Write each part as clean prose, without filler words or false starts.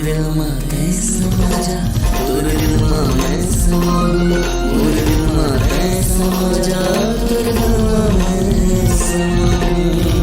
दिल में समा जा, तोरे दिल में मैं समा गो, मोरे दिल में मैं समा जा, तोरे दिल में मैं समा गो।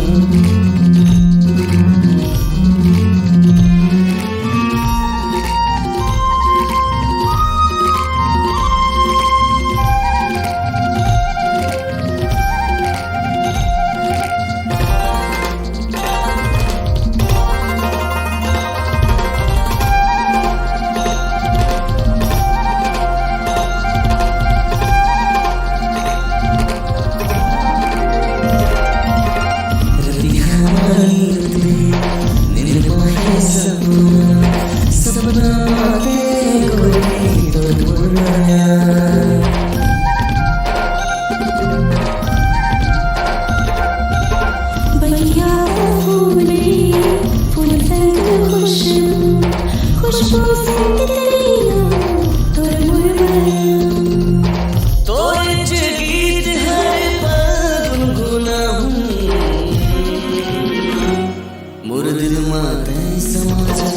मोर दिल में तै समा जा,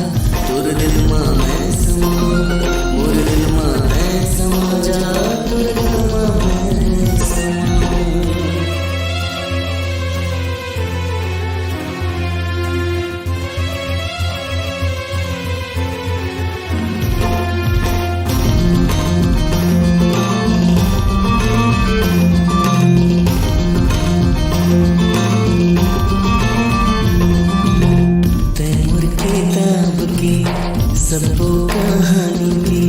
तोर दिल में मैं समा गो, मोर दिल में मैं समा जा, तोर दिल में मैं समा गो। सबको कहानी की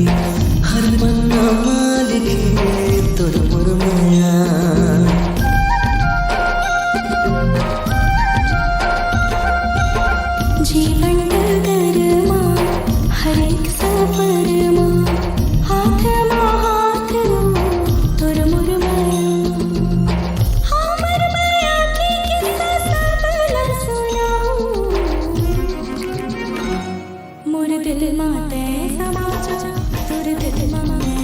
हर पन्ना मालिक तोर मोर माया, जीवन डगरमा हर एक सफरमा हाथ मा हाथ तोर मोर माया, हमर माया की किस्सा सब न सुनाऊं, मोर दिल में तै समा जा, तोर दिल में